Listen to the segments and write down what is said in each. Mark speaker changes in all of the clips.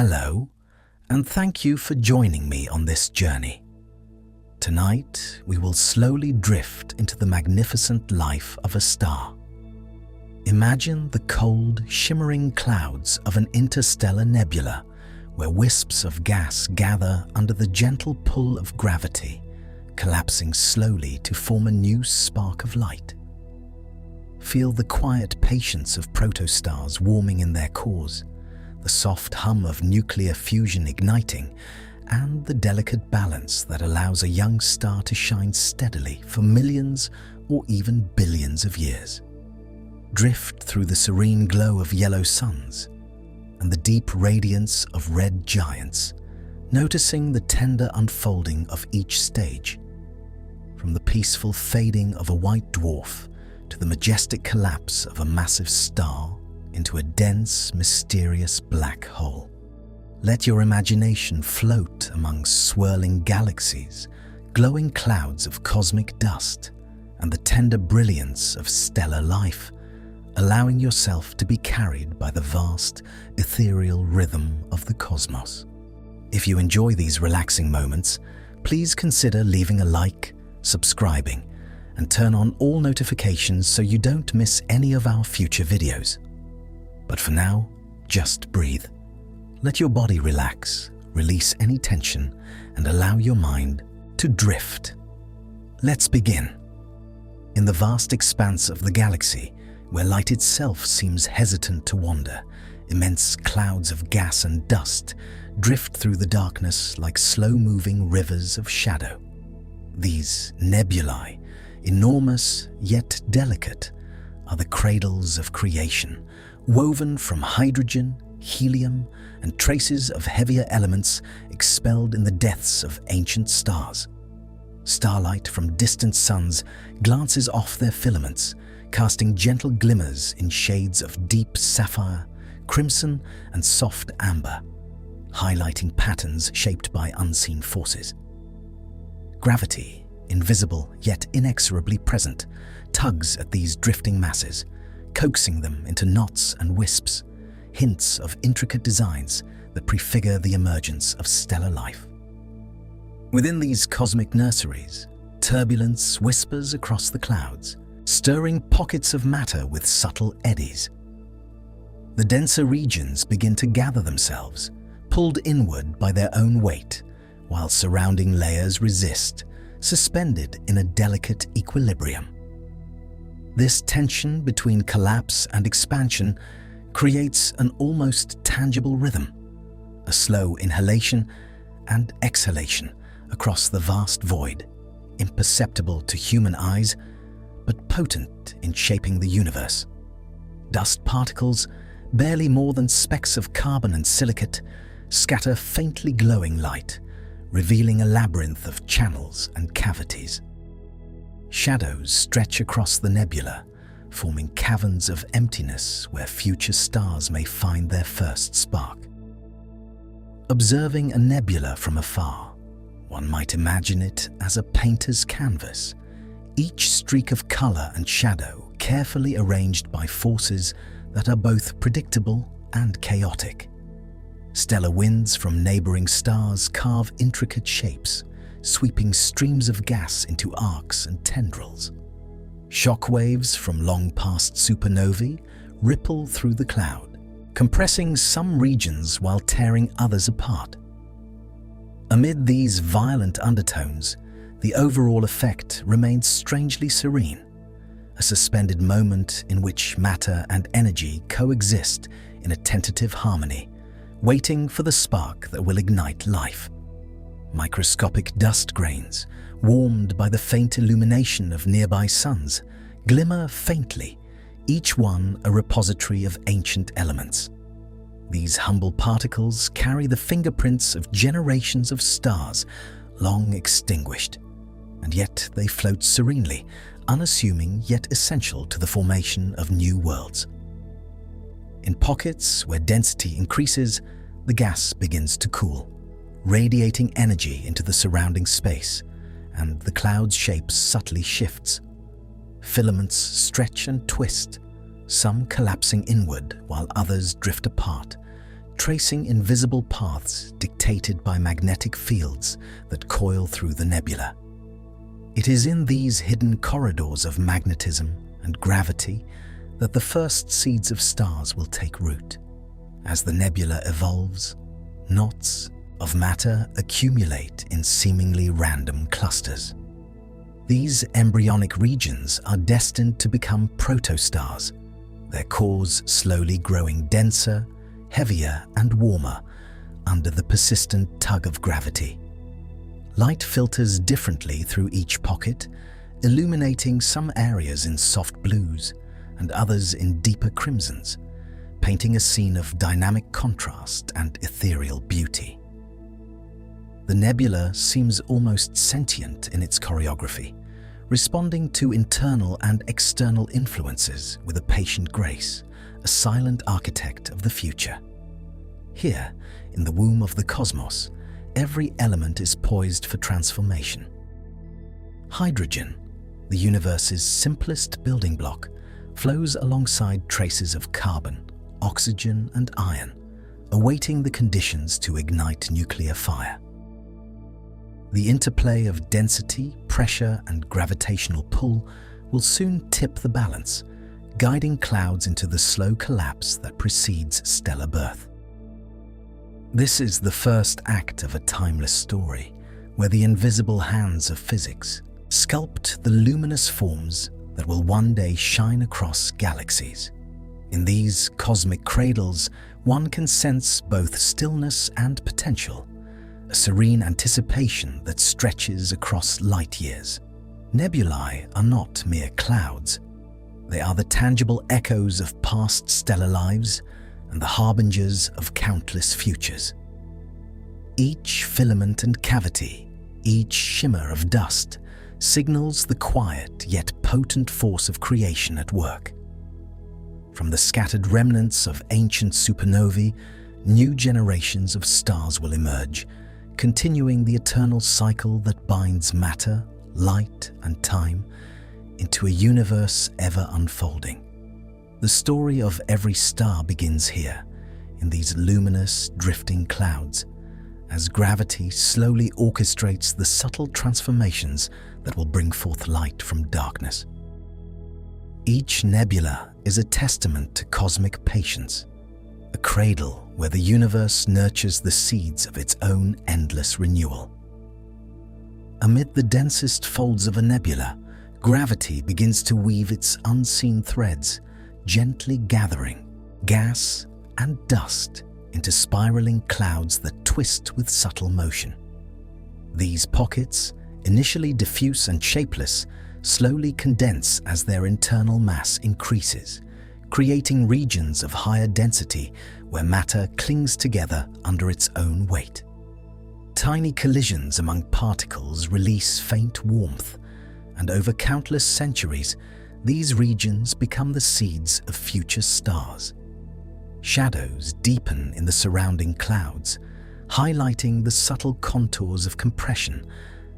Speaker 1: Hello, and thank you for joining me on this journey. Tonight, we will slowly drift into the magnificent life of a star. Imagine the cold, shimmering clouds of an interstellar nebula, where wisps of gas gather under the gentle pull of gravity, collapsing slowly to form a new spark of light. Feel the quiet patience of protostars warming in their cores, the soft hum of nuclear fusion igniting, and the delicate balance that allows a young star to shine steadily for millions or even billions of years. Drift through the serene glow of yellow suns and the deep radiance of red giants, noticing the tender unfolding of each stage, from the peaceful fading of a white dwarf to the majestic collapse of a massive star into a dense, mysterious black hole. Let your imagination float among swirling galaxies, glowing clouds of cosmic dust, and the tender brilliance of stellar life, allowing yourself to be carried by the vast, ethereal rhythm of the cosmos. If you enjoy these relaxing moments, please consider leaving a like, subscribing, and turn on all notifications so you don't miss any of our future videos. But for now, just breathe. Let your body relax, release any tension, and allow your mind to drift. Let's begin. In the vast expanse of the galaxy, where light itself seems hesitant to wander, immense clouds of gas and dust drift through the darkness like slow-moving rivers of shadow. These nebulae, enormous yet delicate, are the cradles of creation, woven from hydrogen, helium, and traces of heavier elements expelled in the depths of ancient stars. Starlight from distant suns glances off their filaments, casting gentle glimmers in shades of deep sapphire, crimson, and soft amber, highlighting patterns shaped by unseen forces. Gravity, invisible yet inexorably present, tugs at these drifting masses, coaxing them into knots and wisps, hints of intricate designs that prefigure the emergence of stellar life. Within these cosmic nurseries, turbulence whispers across the clouds, stirring pockets of matter with subtle eddies. The denser regions begin to gather themselves, pulled inward by their own weight, while surrounding layers resist, suspended in a delicate equilibrium. This tension between collapse and expansion creates an almost tangible rhythm, a slow inhalation and exhalation across the vast void, imperceptible to human eyes, but potent in shaping the universe. Dust particles, barely more than specks of carbon and silicate, scatter faintly glowing light, revealing a labyrinth of channels and cavities. Shadows stretch across the nebula, forming caverns of emptiness where future stars may find their first spark. Observing a nebula from afar, one might imagine it as a painter's canvas, each streak of color and shadow carefully arranged by forces that are both predictable and chaotic. Stellar winds from neighboring stars carve intricate shapes, sweeping streams of gas into arcs and tendrils. Shock waves from long-past supernovae ripple through the cloud, compressing some regions while tearing others apart. Amid these violent undertones, the overall effect remains strangely serene, a suspended moment in which matter and energy coexist in a tentative harmony, waiting for the spark that will ignite life. Microscopic dust grains, warmed by the faint illumination of nearby suns, glimmer faintly, each one a repository of ancient elements. These humble particles carry the fingerprints of generations of stars long extinguished, and yet they float serenely, unassuming yet essential to the formation of new worlds. In pockets where density increases, the gas begins to cool, radiating energy into the surrounding space, and the cloud's shape subtly shifts. Filaments stretch and twist, some collapsing inward while others drift apart, tracing invisible paths dictated by magnetic fields that coil through the nebula. It is in these hidden corridors of magnetism and gravity that the first seeds of stars will take root. As the nebula evolves, knots of matter accumulate in seemingly random clusters. These embryonic regions are destined to become protostars, their cores slowly growing denser, heavier and warmer under the persistent tug of gravity. Light filters differently through each pocket, illuminating some areas in soft blues and others in deeper crimsons, painting a scene of dynamic contrast and ethereal beauty. The nebula seems almost sentient in its choreography, responding to internal and external influences with a patient grace, a silent architect of the future. Here, in the womb of the cosmos, every element is poised for transformation. Hydrogen, the universe's simplest building block, flows alongside traces of carbon, oxygen and iron, awaiting the conditions to ignite nuclear fire. The interplay of density, pressure and gravitational pull will soon tip the balance, guiding clouds into the slow collapse that precedes stellar birth. This is the first act of a timeless story, where the invisible hands of physics sculpt the luminous forms that will one day shine across galaxies. In these cosmic cradles, one can sense both stillness and potential, a serene anticipation that stretches across light years. Nebulae are not mere clouds. They are the tangible echoes of past stellar lives and the harbingers of countless futures. Each filament and cavity, each shimmer of dust, signals the quiet yet potent force of creation at work. From the scattered remnants of ancient supernovae, new generations of stars will emerge, continuing the eternal cycle that binds matter, light, and time into a universe ever unfolding. The story of every star begins here, in these luminous, drifting clouds, as gravity slowly orchestrates the subtle transformations that will bring forth light from darkness. Each nebula is a testament to cosmic patience, a cradle where the universe nurtures the seeds of its own endless renewal. Amid the densest folds of a nebula, gravity begins to weave its unseen threads, gently gathering gas and dust into spiraling clouds that twist with subtle motion. These pockets, initially diffuse and shapeless, slowly condense as their internal mass increases, creating regions of higher density where matter clings together under its own weight. Tiny collisions among particles release faint warmth, and over countless centuries, these regions become the seeds of future stars. Shadows deepen in the surrounding clouds, highlighting the subtle contours of compression,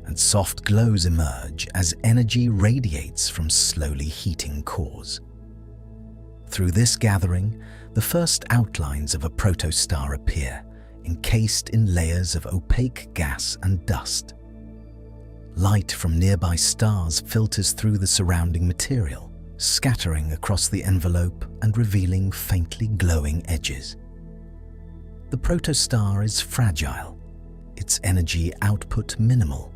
Speaker 1: and soft glows emerge as energy radiates from slowly heating cores. Through this gathering, the first outlines of a protostar appear, encased in layers of opaque gas and dust. Light from nearby stars filters through the surrounding material, scattering across the envelope and revealing faintly glowing edges. The protostar is fragile, its energy output minimal,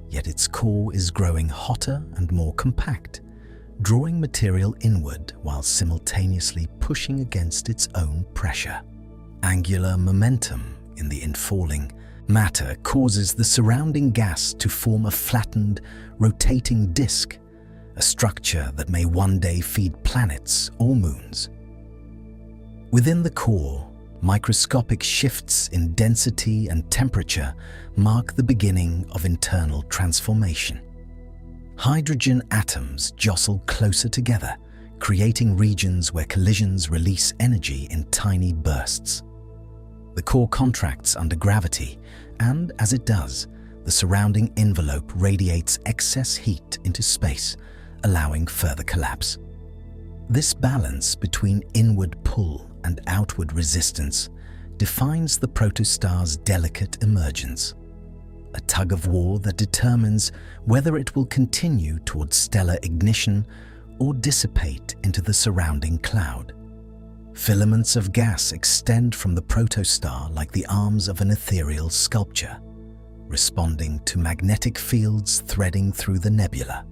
Speaker 1: yet its core is growing hotter and more compact, drawing material inward while simultaneously pushing against its own pressure. Angular momentum in the infalling matter causes the surrounding gas to form a flattened, rotating disk, a structure that may one day feed planets or moons. Within the core, microscopic shifts in density and temperature mark the beginning of internal transformation. Hydrogen atoms jostle closer together, creating regions where collisions release energy in tiny bursts. The core contracts under gravity, and as it does, the surrounding envelope radiates excess heat into space, allowing further collapse. This balance between inward pull and outward resistance defines the protostar's delicate emergence, a tug-of-war that determines whether it will continue towards stellar ignition or dissipate into the surrounding cloud. Filaments of gas extend from the protostar like the arms of an ethereal sculpture, responding to magnetic fields threading through the nebula.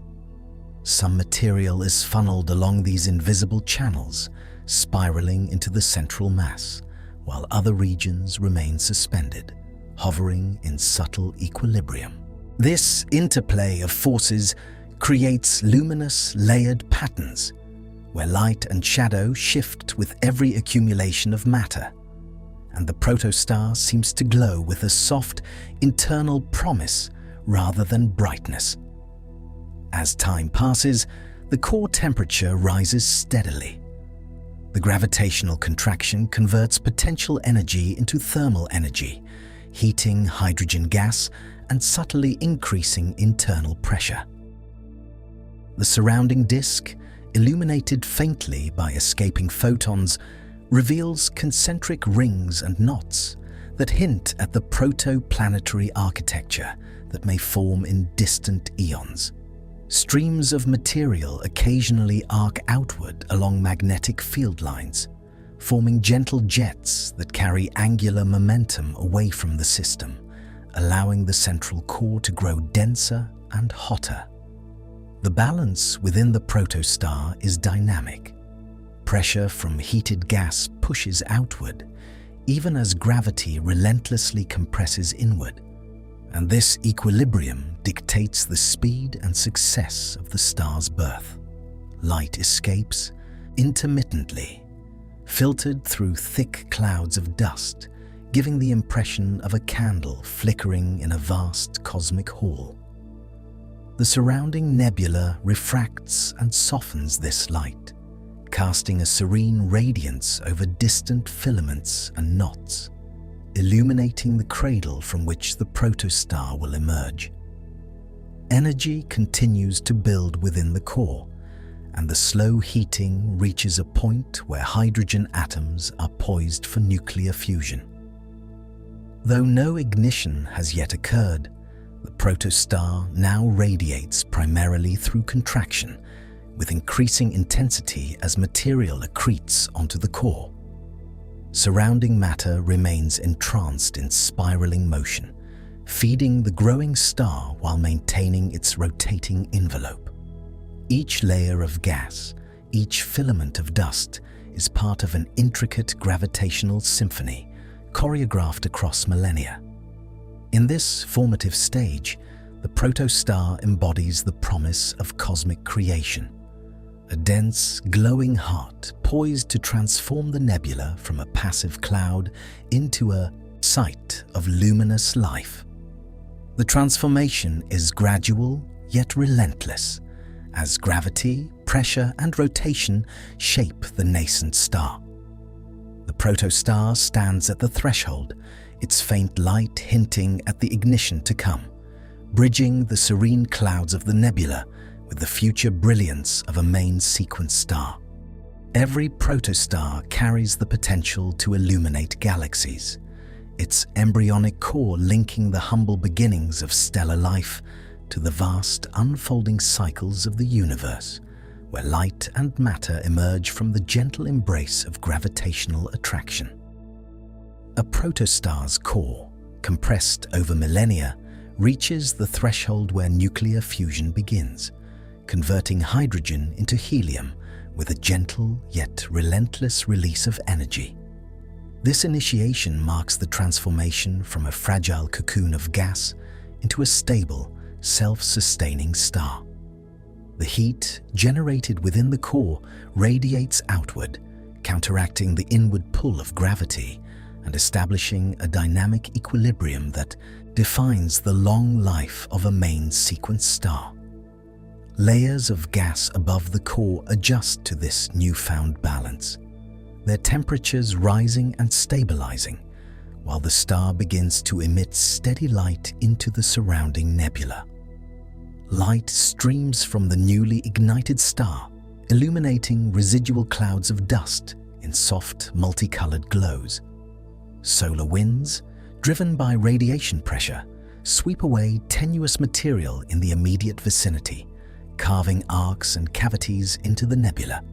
Speaker 1: Some material is funneled along these invisible channels, spiraling into the central mass, while other regions remain suspended, hovering in subtle equilibrium. This interplay of forces creates luminous, layered patterns, where light and shadow shift with every accumulation of matter, and the protostar seems to glow with a soft, internal promise rather than brightness. As time passes, the core temperature rises steadily. The gravitational contraction converts potential energy into thermal energy, heating hydrogen gas and subtly increasing internal pressure. The surrounding disk, illuminated faintly by escaping photons, reveals concentric rings and knots that hint at the proto-planetary architecture that may form in distant eons. Streams of material occasionally arc outward along magnetic field lines, forming gentle jets that carry angular momentum away from the system, allowing the central core to grow denser and hotter. The balance within the protostar is dynamic. Pressure from heated gas pushes outward, even as gravity relentlessly compresses inward. And this equilibrium dictates the speed and success of the star's birth. Light escapes intermittently, filtered through thick clouds of dust, giving the impression of a candle flickering in a vast cosmic hall. The surrounding nebula refracts and softens this light, casting a serene radiance over distant filaments and knots, illuminating the cradle from which the protostar will emerge. Energy continues to build within the core, and the slow heating reaches a point where hydrogen atoms are poised for nuclear fusion. Though no ignition has yet occurred, the protostar now radiates primarily through contraction, with increasing intensity as material accretes onto the core. Surrounding matter remains entranced in spiraling motion, feeding the growing star while maintaining its rotating envelope. Each layer of gas, each filament of dust, is part of an intricate gravitational symphony choreographed across millennia. In this formative stage, the protostar embodies the promise of cosmic creation, a dense, glowing heart poised to transform the nebula from a passive cloud into a site of luminous life. The transformation is gradual yet relentless, as gravity, pressure, and rotation shape the nascent star. The protostar stands at the threshold, its faint light hinting at the ignition to come, bridging the serene clouds of the nebula with the future brilliance of a main sequence star. Every protostar carries the potential to illuminate galaxies, its embryonic core linking the humble beginnings of stellar life to the vast unfolding cycles of the universe, where light and matter emerge from the gentle embrace of gravitational attraction. A protostar's core, compressed over millennia, reaches the threshold where nuclear fusion begins, converting hydrogen into helium with a gentle yet relentless release of energy. This initiation marks the transformation from a fragile cocoon of gas into a stable, self-sustaining star. The heat generated within the core radiates outward, counteracting the inward pull of gravity and establishing a dynamic equilibrium that defines the long life of a main sequence star. Layers of gas above the core adjust to this newfound balance, their temperatures rising and stabilizing, while the star begins to emit steady light into the surrounding nebula. Light streams from the newly ignited star, illuminating residual clouds of dust in soft, multicolored glows. Solar winds, driven by radiation pressure, sweep away tenuous material in the immediate vicinity, carving arcs and cavities into the nebula.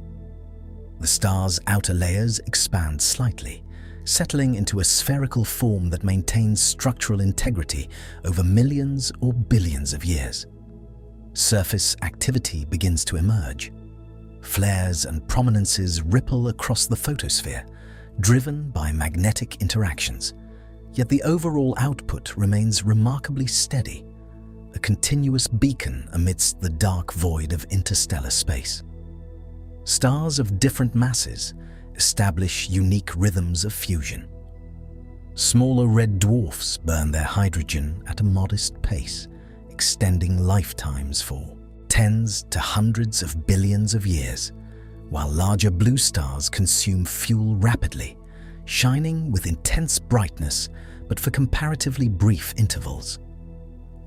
Speaker 1: The star's outer layers expand slightly, settling into a spherical form that maintains structural integrity over millions or billions of years. Surface activity begins to emerge. Flares and prominences ripple across the photosphere, driven by magnetic interactions, yet the overall output remains remarkably steady, a continuous beacon amidst the dark void of interstellar space. Stars of different masses establish unique rhythms of fusion. Smaller red dwarfs burn their hydrogen at a modest pace, extending lifetimes for tens to hundreds of billions of years, while larger blue stars consume fuel rapidly, shining with intense brightness but for comparatively brief intervals.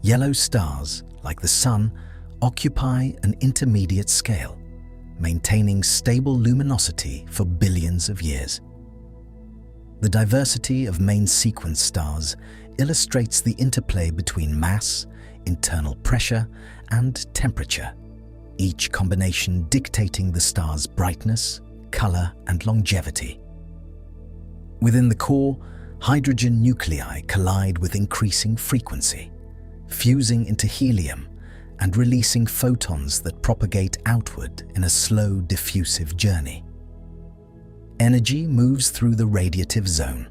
Speaker 1: Yellow stars, like the Sun, occupy an intermediate scale, maintaining stable luminosity for billions of years. The diversity of main sequence stars illustrates the interplay between mass, internal pressure, and temperature, each combination dictating the star's brightness, color, and longevity. Within the core, hydrogen nuclei collide with increasing frequency, fusing into helium and releasing photons that propagate outward in a slow, diffusive journey. Energy moves through the radiative zone,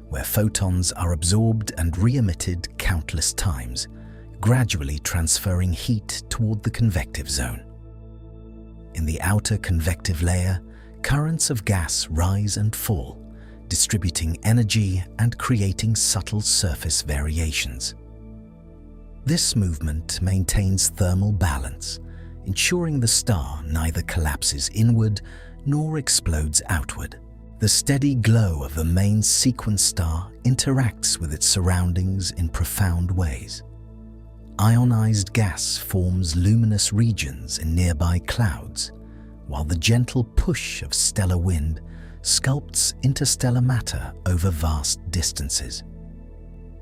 Speaker 1: where photons are absorbed and re-emitted countless times, gradually transferring heat toward the convective zone. In the outer convective layer, currents of gas rise and fall, distributing energy and creating subtle surface variations. This movement maintains thermal balance, ensuring the star neither collapses inward nor explodes outward. The steady glow of the main sequence star interacts with its surroundings in profound ways. Ionized gas forms luminous regions in nearby clouds, while the gentle push of stellar wind sculpts interstellar matter over vast distances.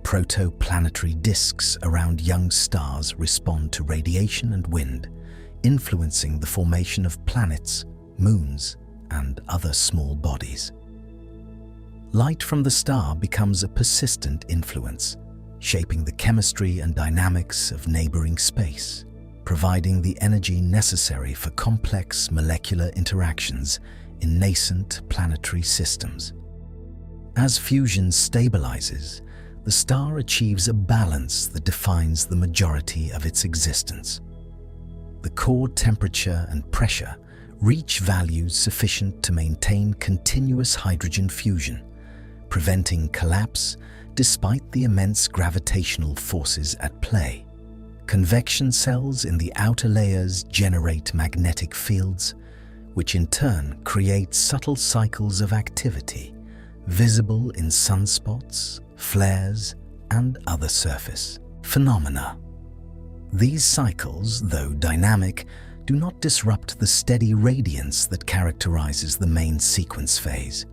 Speaker 1: Protoplanetary disks around young stars respond to radiation and wind, influencing the formation of planets, moons, and other small bodies. Light from the star becomes a persistent influence, shaping the chemistry and dynamics of neighboring space, providing the energy necessary for complex molecular interactions in nascent planetary systems. As fusion stabilizes, the star achieves a balance that defines the majority of its existence. The core temperature and pressure reach values sufficient to maintain continuous hydrogen fusion, preventing collapse despite the immense gravitational forces at play. Convection cells in the outer layers generate magnetic fields, which in turn create subtle cycles of activity, visible in sunspots, flares, and other surface phenomena. These cycles, though dynamic, do not disrupt the steady radiance that characterizes the main sequence phase.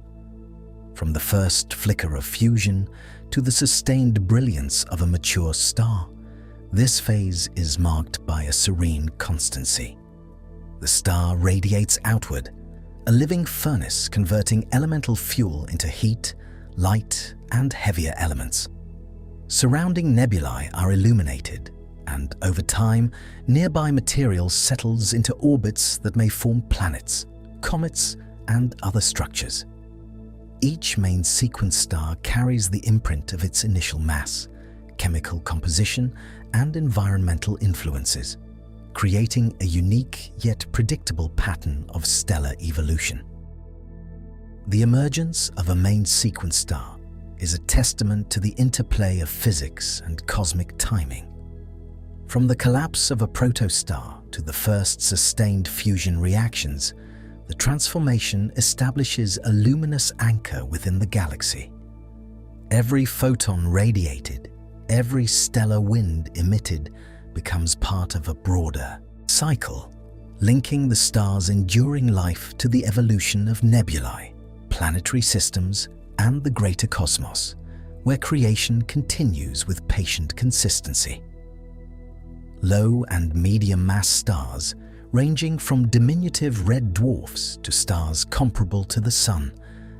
Speaker 1: From the first flicker of fusion to the sustained brilliance of a mature star, this phase is marked by a serene constancy. The star radiates outward, a living furnace converting elemental fuel into heat, light, and heavier elements. Surrounding nebulae are illuminated, and over time, nearby material settles into orbits that may form planets, comets, and other structures. Each main sequence star carries the imprint of its initial mass, chemical composition, and environmental influences, creating a unique yet predictable pattern of stellar evolution. The emergence of a main sequence star is a testament to the interplay of physics and cosmic timing. From the collapse of a protostar to the first sustained fusion reactions, the transformation establishes a luminous anchor within the galaxy. Every photon radiated, every stellar wind emitted becomes part of a broader cycle, linking the star's enduring life to the evolution of nebulae, planetary systems, and the greater cosmos, where creation continues with patient consistency. Low and medium mass stars, ranging from diminutive red dwarfs to stars comparable to the Sun,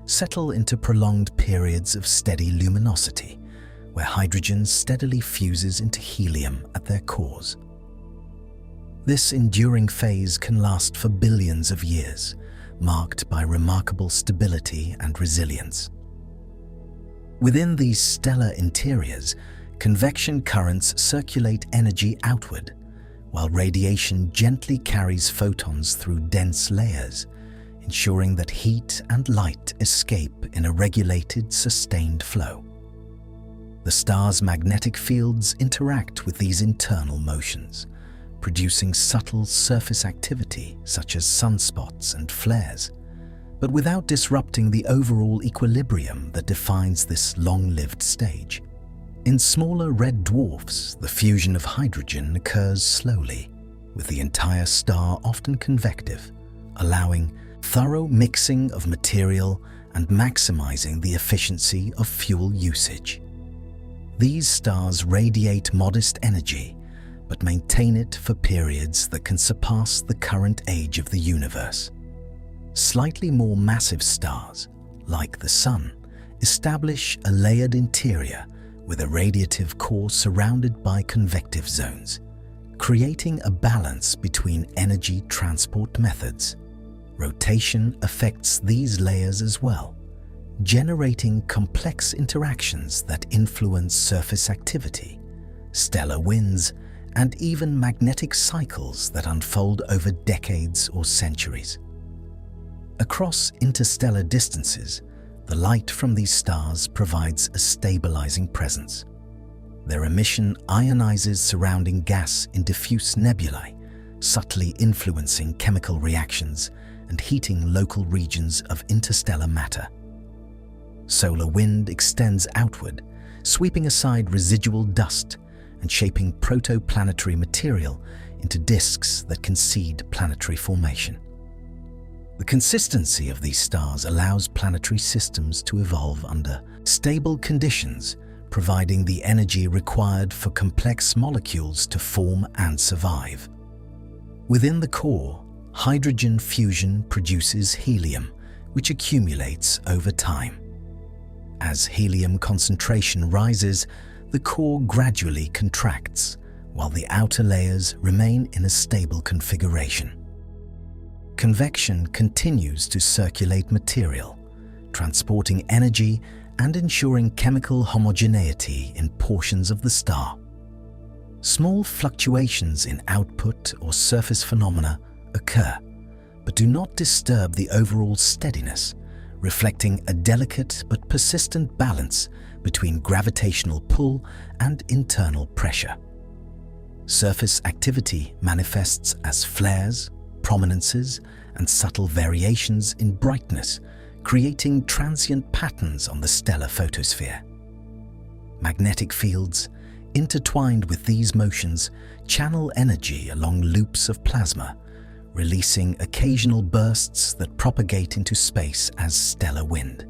Speaker 1: settle into prolonged periods of steady luminosity, where hydrogen steadily fuses into helium at their cores. This enduring phase can last for billions of years, marked by remarkable stability and resilience. Within these stellar interiors, convection currents circulate energy outward, while radiation gently carries photons through dense layers, ensuring that heat and light escape in a regulated, sustained flow. The star's magnetic fields interact with these internal motions, producing subtle surface activity such as sunspots and flares, but without disrupting the overall equilibrium that defines this long-lived stage. In smaller red dwarfs, the fusion of hydrogen occurs slowly, with the entire star often convective, allowing thorough mixing of material and maximizing the efficiency of fuel usage. These stars radiate modest energy, but maintain it for periods that can surpass the current age of the universe. Slightly more massive stars, like the Sun, establish a layered interior with a radiative core surrounded by convective zones, creating a balance between energy transport methods. Rotation affects these layers as well, generating complex interactions that influence surface activity, stellar winds, and even magnetic cycles that unfold over decades or centuries. Across interstellar distances, the light from these stars provides a stabilizing presence. Their emission ionizes surrounding gas in diffuse nebulae, subtly influencing chemical reactions and heating local regions of interstellar matter. Solar wind extends outward, sweeping aside residual dust and shaping protoplanetary material into disks that concede planetary formation. The consistency of these stars allows planetary systems to evolve under stable conditions, providing the energy required for complex molecules to form and survive. Within the core, hydrogen fusion produces helium, which accumulates over time. As helium concentration rises, the core gradually contracts, while the outer layers remain in a stable configuration. Convection continues to circulate material, transporting energy and ensuring chemical homogeneity in portions of the star. Small fluctuations in output or surface phenomena occur, but do not disturb the overall steadiness, reflecting a delicate but persistent balance between gravitational pull and internal pressure. Surface activity manifests as flares, prominences, and subtle variations in brightness, creating transient patterns on the stellar photosphere. Magnetic fields, intertwined with these motions, channel energy along loops of plasma, releasing occasional bursts that propagate into space as stellar wind.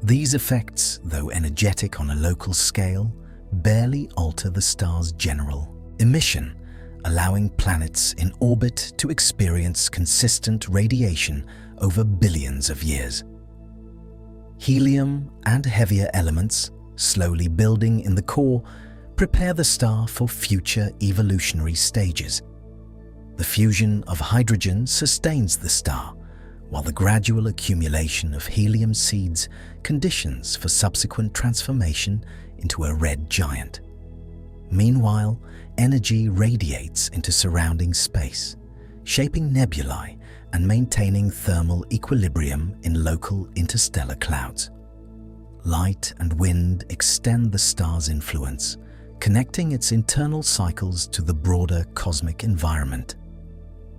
Speaker 1: These effects, though energetic on a local scale, barely alter the star's general emission, allowing planets in orbit to experience consistent radiation over billions of years. Helium and heavier elements, slowly building in the core, prepare the star for future evolutionary stages. The fusion of hydrogen sustains the star, while the gradual accumulation of helium seeds conditions for subsequent transformation into a red giant. Meanwhile, energy radiates into surrounding space, shaping nebulae and maintaining thermal equilibrium in local interstellar clouds. Light and wind extend the star's influence, connecting its internal cycles to the broader cosmic environment.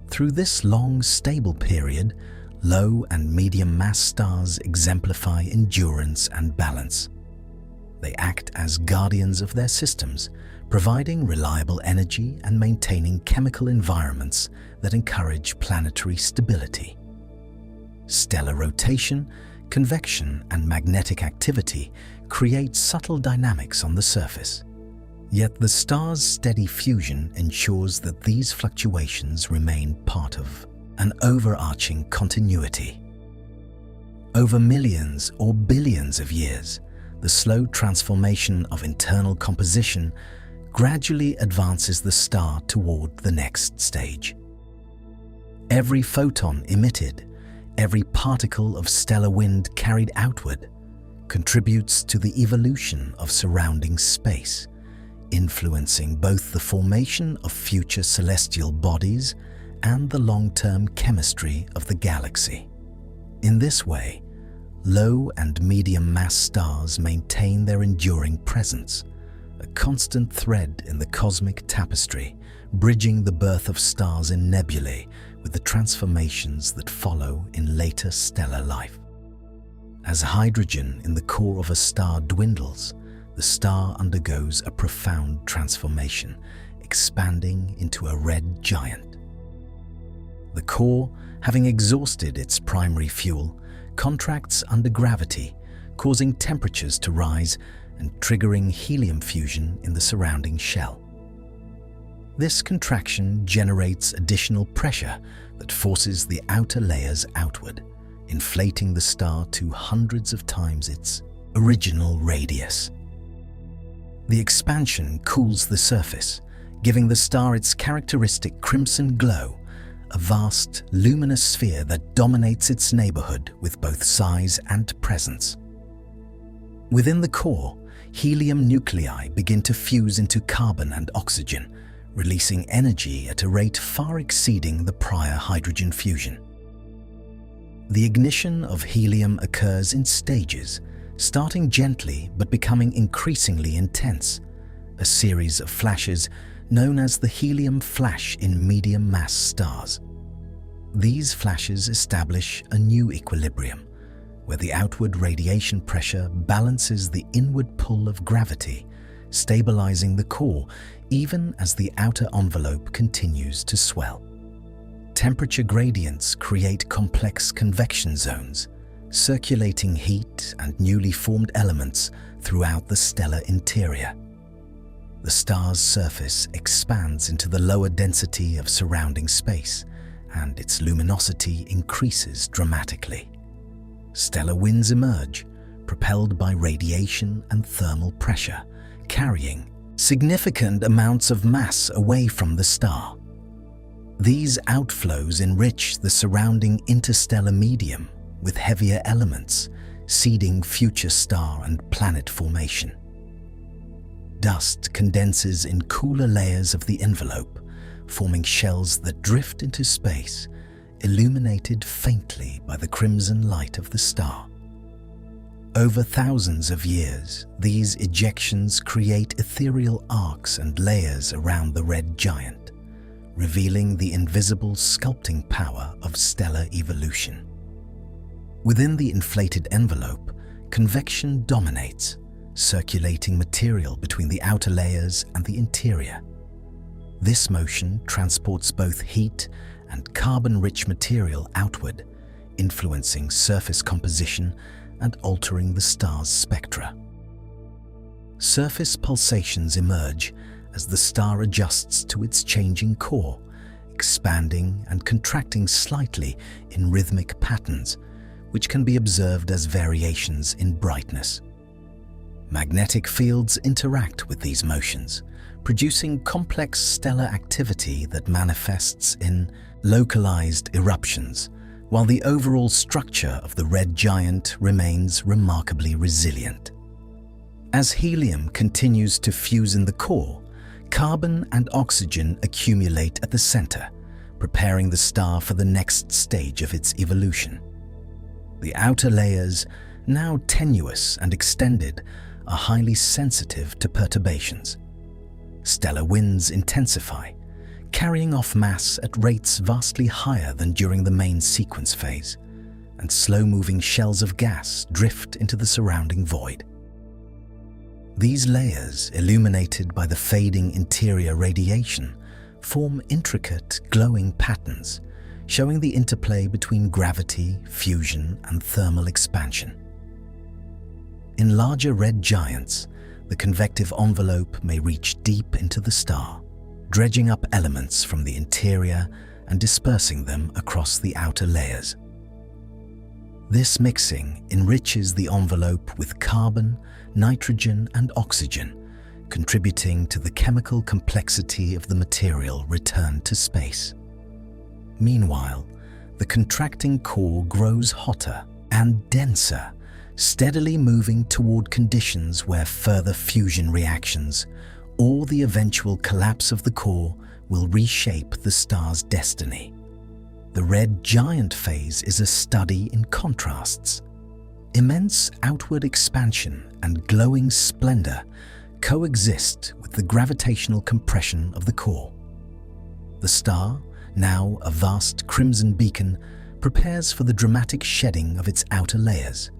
Speaker 1: Through this long, stable period, low and medium mass stars exemplify endurance and balance. They act as guardians of their systems, providing reliable energy and maintaining chemical environments that encourage planetary stability. Stellar rotation Convection and magnetic activity create subtle dynamics on the surface. Yet the star's steady fusion ensures that these fluctuations remain part of an overarching continuity. Over millions or billions of years, the slow transformation of internal composition gradually advances the star toward the next stage. Every photon emitted, every particle of stellar wind carried outward, contributes to the evolution of surrounding space, influencing both the formation of future celestial bodies and the long-term chemistry of the galaxy. In this way, low and medium mass stars maintain their enduring presence, a constant thread in the cosmic tapestry, bridging the birth of stars in nebulae with the transformations that follow in later stellar life. As hydrogen in the core of a star dwindles, the star undergoes a profound transformation, expanding into a red giant. The core, having exhausted its primary fuel, contracts under gravity, causing temperatures to rise and triggering helium fusion in the surrounding shell. This contraction generates additional pressure that forces the outer layers outward, inflating the star to hundreds of times its original radius. The expansion cools the surface, giving the star its characteristic crimson glow, a vast, luminous sphere that dominates its neighborhood with both size and presence. Within the core, helium nuclei begin to fuse into carbon and oxygen, releasing energy at a rate far exceeding the prior hydrogen fusion. The ignition of helium occurs in stages, starting gently but becoming increasingly intense, a series of flashes known as the helium flash in medium-mass stars. These flashes establish a new equilibrium, where the outward radiation pressure balances the inward pull of gravity, stabilizing the core even as the outer envelope continues to swell. Temperature gradients create complex convection zones, circulating heat and newly formed elements throughout the stellar interior. The star's surface expands into the lower density of surrounding space, and its luminosity increases dramatically. Stellar winds emerge, propelled by radiation and thermal pressure, carrying significant amounts of mass away from the star. These outflows enrich the surrounding interstellar medium with heavier elements, seeding future star and planet formation. Dust condenses in cooler layers of the envelope, forming shells that drift into space, illuminated faintly by the crimson light of the star. Over thousands of years, these ejections create ethereal arcs and layers around the red giant, revealing the invisible sculpting power of stellar evolution. Within the inflated envelope, convection dominates, circulating material between the outer layers and the interior. This motion transports both heat and carbon-rich material outward, influencing surface composition and altering the star's spectra. Surface pulsations emerge as the star adjusts to its changing core, expanding and contracting slightly in rhythmic patterns, which can be observed as variations in brightness. Magnetic fields interact with these motions, producing complex stellar activity that manifests in localized eruptions, while the overall structure of the red giant remains remarkably resilient. As helium continues to fuse in the core, carbon and oxygen accumulate at the center, preparing the star for the next stage of its evolution. The outer layers, now tenuous and extended, are highly sensitive to perturbations. Stellar winds intensify, carrying off mass at rates vastly higher than during the main sequence phase, and slow-moving shells of gas drift into the surrounding void. These layers, illuminated by the fading interior radiation, form intricate, glowing patterns, showing the interplay between gravity, fusion, and thermal expansion. In larger red giants, the convective envelope may reach deep into the star, dredging up elements from the interior and dispersing them across the outer layers. This mixing enriches the envelope with carbon, nitrogen, and oxygen, contributing to the chemical complexity of the material returned to space. Meanwhile, the contracting core grows hotter and denser, steadily moving toward conditions where further fusion reactions or the eventual collapse of the core will reshape the star's destiny. The red giant phase is a study in contrasts. Immense outward expansion and glowing splendor coexist with the gravitational compression of the core. The star, now a vast crimson beacon, prepares for the dramatic shedding of its outer layers,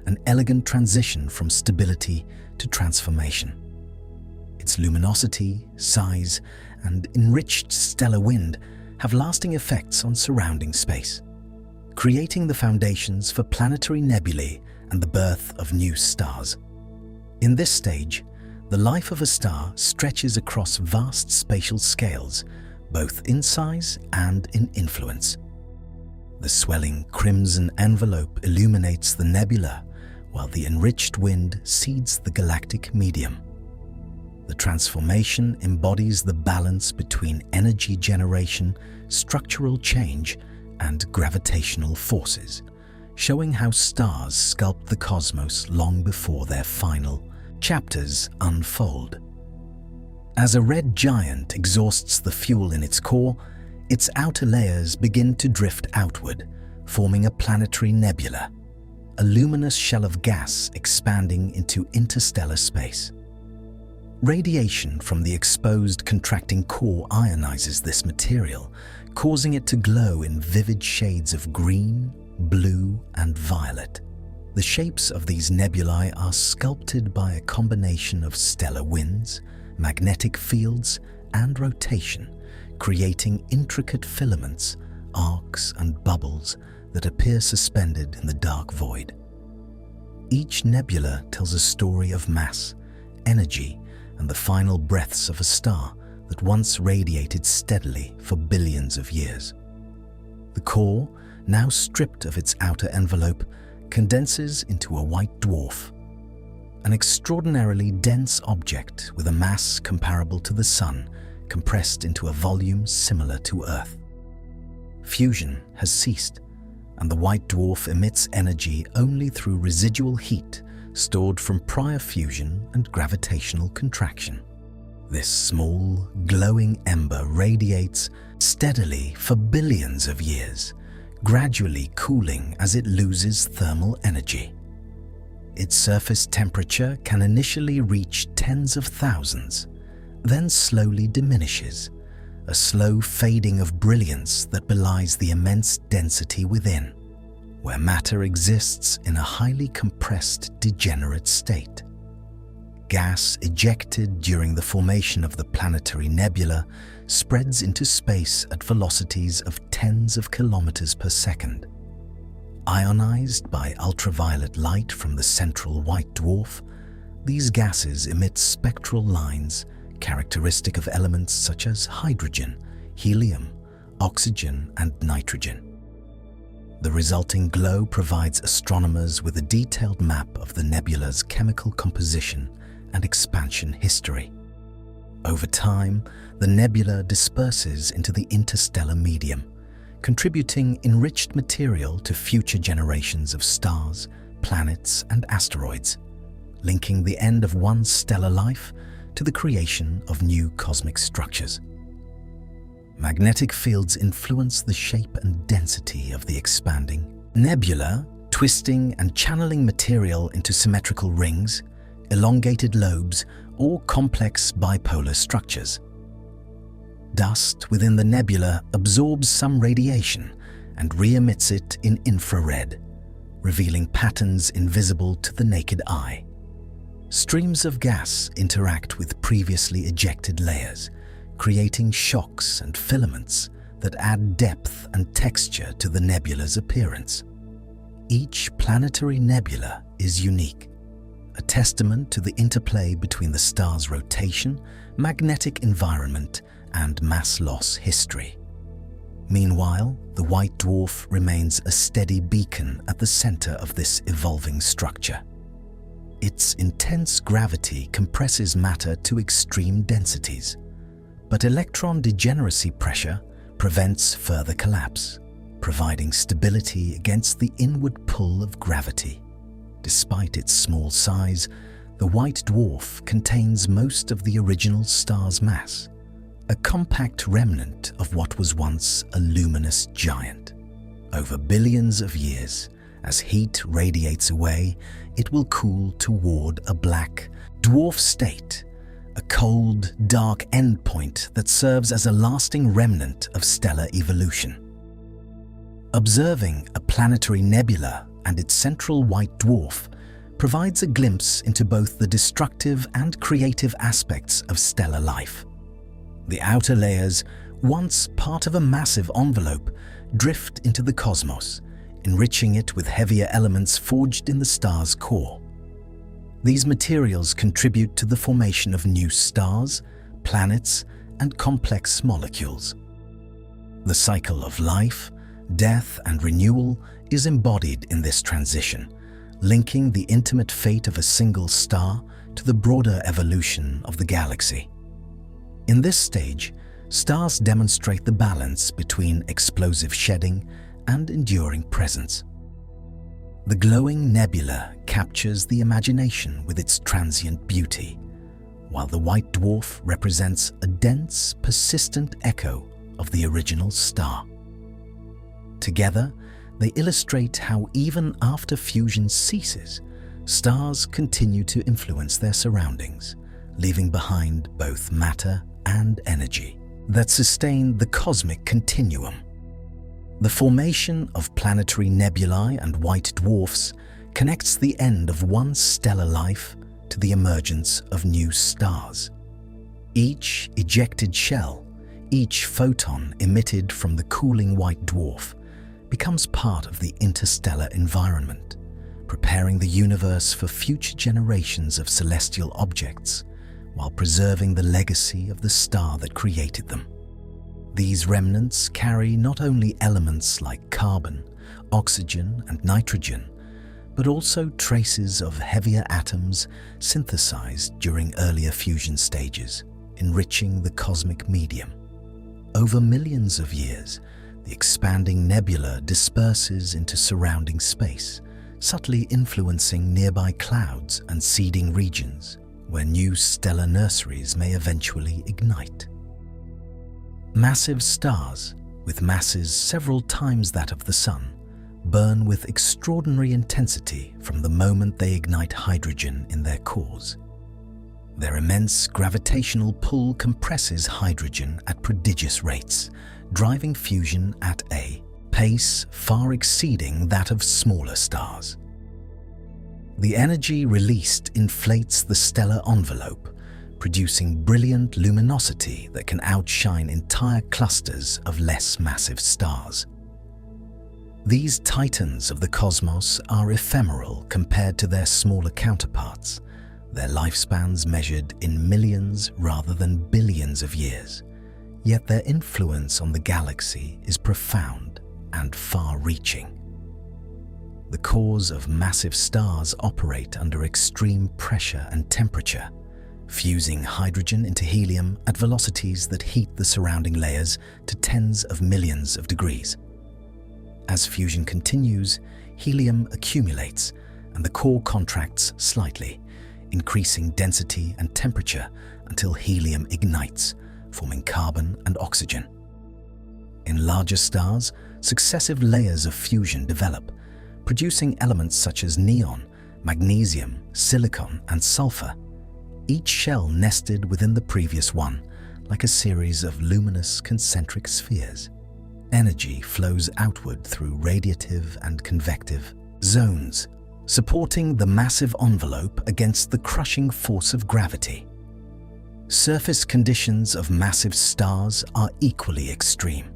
Speaker 1: an elegant transition from stability to transformation. Its luminosity, size, and enriched stellar wind have lasting effects on surrounding space, creating the foundations for planetary nebulae and the birth of new stars. In this stage, the life of a star stretches across vast spatial scales, both in size and in influence. The swelling crimson envelope illuminates the nebula, while the enriched wind seeds the galactic medium. The transformation embodies the balance between energy generation, structural change, and gravitational forces, showing how stars sculpt the cosmos long before their final chapters unfold. As a red giant exhausts the fuel in its core, its outer layers begin to drift outward, forming a planetary nebula, a luminous shell of gas expanding into interstellar space. Radiation from the exposed contracting core ionizes this material, causing it to glow in vivid shades of green, blue, and violet. The shapes of these nebulae are sculpted by a combination of stellar winds, magnetic fields, and rotation, creating intricate filaments, arcs, and bubbles that appear suspended in the dark void. Each nebula tells a story of mass, energy, and the final breaths of a star that once radiated steadily for billions of years. The core, now stripped of its outer envelope, condenses into a white dwarf, an extraordinarily dense object with a mass comparable to the Sun, compressed into a volume similar to Earth. Fusion has ceased, and the white dwarf emits energy only through residual heat stored from prior fusion and gravitational contraction. This small, glowing ember radiates steadily for billions of years, gradually cooling as it loses thermal energy. Its surface temperature can initially reach tens of thousands, then slowly diminishes, a slow fading of brilliance that belies the immense density within, where matter exists in a highly compressed, degenerate state. Gas ejected during the formation of the planetary nebula spreads into space at velocities of tens of kilometers per second. Ionized by ultraviolet light from the central white dwarf, these gases emit spectral lines characteristic of elements such as hydrogen, helium, oxygen, and nitrogen. The resulting glow provides astronomers with a detailed map of the nebula's chemical composition and expansion history. Over time, the nebula disperses into the interstellar medium, contributing enriched material to future generations of stars, planets, and asteroids, linking the end of one stellar life to the creation of new cosmic structures. Magnetic fields influence the shape and density of the expanding nebula, twisting and channeling material into symmetrical rings, elongated lobes, or complex bipolar structures. Dust within the nebula absorbs some radiation and re-emits it in infrared, revealing patterns invisible to the naked eye. Streams of gas interact with previously ejected layers, creating shocks and filaments that add depth and texture to the nebula's appearance. Each planetary nebula is unique, a testament to the interplay between the star's rotation, magnetic environment, and mass loss history. Meanwhile, the white dwarf remains a steady beacon at the center of this evolving structure. Its intense gravity compresses matter to extreme densities, but electron degeneracy pressure prevents further collapse, providing stability against the inward pull of gravity. Despite its small size, the white dwarf contains most of the original star's mass, a compact remnant of what was once a luminous giant. Over billions of years, as heat radiates away, it will cool toward a black dwarf state, a cold, dark endpoint that serves as a lasting remnant of stellar evolution. Observing a planetary nebula and its central white dwarf provides a glimpse into both the destructive and creative aspects of stellar life. The outer layers, once part of a massive envelope, drift into the cosmos, enriching it with heavier elements forged in the star's core. These materials contribute to the formation of new stars, planets, and complex molecules. The cycle of life, death, and renewal is embodied in this transition, linking the intimate fate of a single star to the broader evolution of the galaxy. In this stage, stars demonstrate the balance between explosive shedding and enduring presence. The glowing nebula captures the imagination with its transient beauty, while the white dwarf represents a dense, persistent echo of the original star. Together, they illustrate how even after fusion ceases, stars continue to influence their surroundings, leaving behind both matter and energy that sustain the cosmic continuum. The formation of planetary nebulae and white dwarfs connects the end of one stellar life to the emergence of new stars. Each ejected shell, each photon emitted from the cooling white dwarf, becomes part of the interstellar environment, preparing the universe for future generations of celestial objects while preserving the legacy of the star that created them. These remnants carry not only elements like carbon, oxygen, and nitrogen, but also traces of heavier atoms synthesized during earlier fusion stages, enriching the cosmic medium. Over millions of years, the expanding nebula disperses into surrounding space, subtly influencing nearby clouds and seeding regions where new stellar nurseries may eventually ignite. Massive stars, with masses several times that of the Sun, burn with extraordinary intensity from the moment they ignite hydrogen in their cores. Their immense gravitational pull compresses hydrogen at prodigious rates, driving fusion at a pace far exceeding that of smaller stars. The energy released inflates the stellar envelope, producing brilliant luminosity that can outshine entire clusters of less massive stars. These titans of the cosmos are ephemeral compared to their smaller counterparts, their lifespans measured in millions rather than billions of years, yet their influence on the galaxy is profound and far-reaching. The cores of massive stars operate under extreme pressure and temperature, fusing hydrogen into helium at velocities that heat the surrounding layers to tens of millions of degrees. As fusion continues, helium accumulates and the core contracts slightly, increasing density and temperature until helium ignites, forming carbon and oxygen. In larger stars, successive layers of fusion develop, producing elements such as neon, magnesium, silicon, and sulfur, each shell nested within the previous one, like a series of luminous concentric spheres. Energy flows outward through radiative and convective zones, supporting the massive envelope against the crushing force of gravity. Surface conditions of massive stars are equally extreme.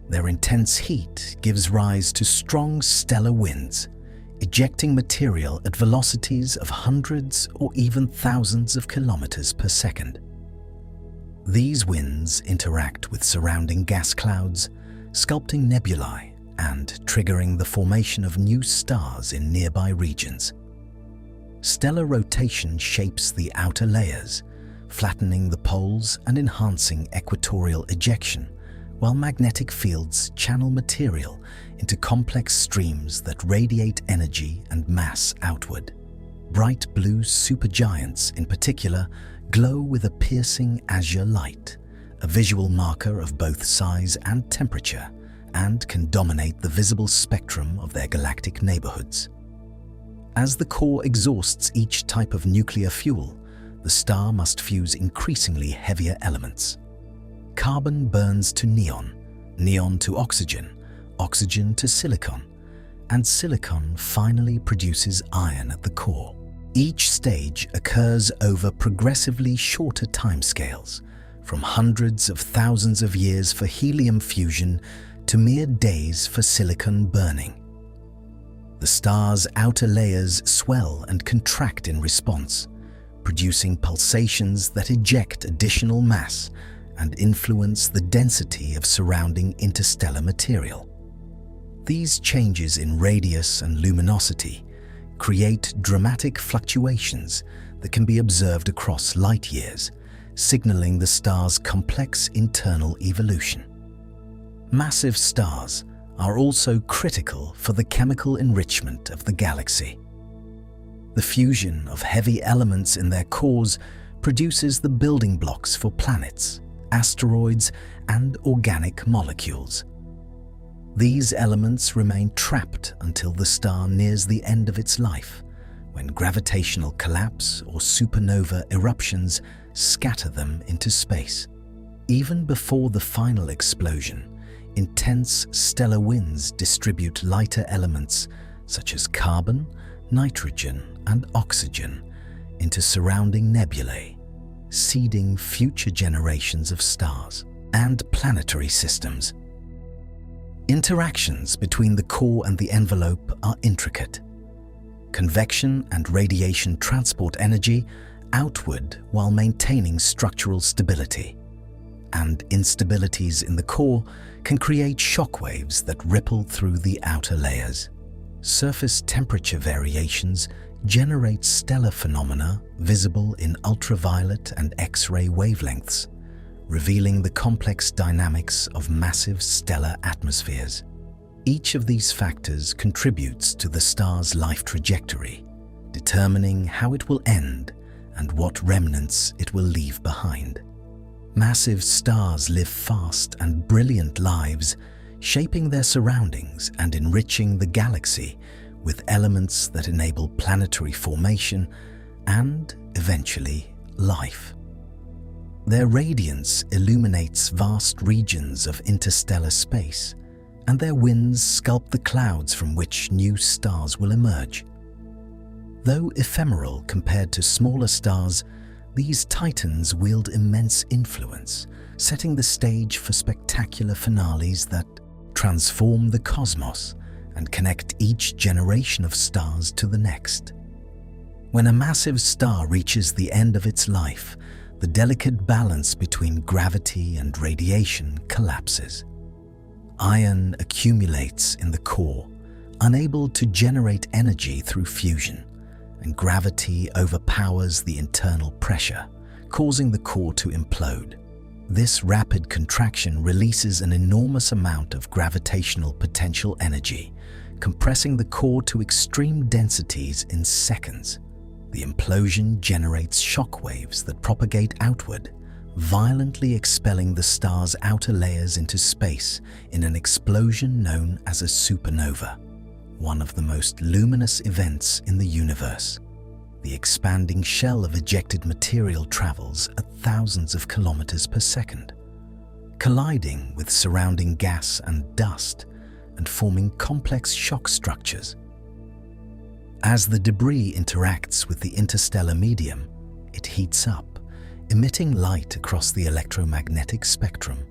Speaker 1: Their intense heat gives rise to strong stellar winds, ejecting material at velocities of hundreds or even thousands of kilometers per second. These winds interact with surrounding gas clouds, sculpting nebulae and triggering the formation of new stars in nearby regions. Stellar rotation shapes the outer layers, flattening the poles and enhancing equatorial ejection, while magnetic fields channel material into complex streams that radiate energy and mass outward. Bright blue supergiants, in particular, glow with a piercing azure light, a visual marker of both size and temperature, and can dominate the visible spectrum of their galactic neighborhoods. As the core exhausts each type of nuclear fuel, the star must fuse increasingly heavier elements. Carbon burns to neon, neon to oxygen, oxygen to silicon, and silicon finally produces iron at the core. Each stage occurs over progressively shorter timescales, from hundreds of thousands of years for helium fusion to mere days for silicon burning. The star's outer layers swell and contract in response, producing pulsations that eject additional mass and influence the density of surrounding interstellar material. These changes in radius and luminosity create dramatic fluctuations that can be observed across light years, signaling the star's complex internal evolution. Massive stars are also critical for the chemical enrichment of the galaxy. The fusion of heavy elements in their cores produces the building blocks for planets, asteroids, and organic molecules. These elements remain trapped until the star nears the end of its life, when gravitational collapse or supernova eruptions scatter them into space. Even before the final explosion, intense stellar winds distribute lighter elements such as carbon, nitrogen, and oxygen into surrounding nebulae, seeding future generations of stars and planetary systems. Interactions between the core and the envelope are intricate. Convection and radiation transport energy outward while maintaining structural stability, and instabilities in the core can create shockwaves that ripple through the outer layers. Surface temperature variations generate stellar phenomena visible in ultraviolet and X-ray wavelengths, revealing the complex dynamics of massive stellar atmospheres. Each of these factors contributes to the star's life trajectory, determining how it will end and what remnants it will leave behind. Massive stars live fast and brilliant lives, shaping their surroundings and enriching the galaxy with elements that enable planetary formation and, eventually, life. Their radiance illuminates vast regions of interstellar space, and their winds sculpt the clouds from which new stars will emerge. Though ephemeral compared to smaller stars, these titans wield immense influence, setting the stage for spectacular finales that transform the cosmos and connect each generation of stars to the next. When a massive star reaches the end of its life, the delicate balance between gravity and radiation collapses. Iron accumulates in the core, unable to generate energy through fusion, and gravity overpowers the internal pressure, causing the core to implode. This rapid contraction releases an enormous amount of gravitational potential energy, compressing the core to extreme densities in seconds. The implosion generates shock waves that propagate outward, violently expelling the star's outer layers into space in an explosion known as a supernova, one of the most luminous events in the universe. The expanding shell of ejected material travels at thousands of kilometers per second, colliding with surrounding gas and dust and forming complex shock structures. As the debris interacts with the interstellar medium, it heats up, emitting light across the electromagnetic spectrum,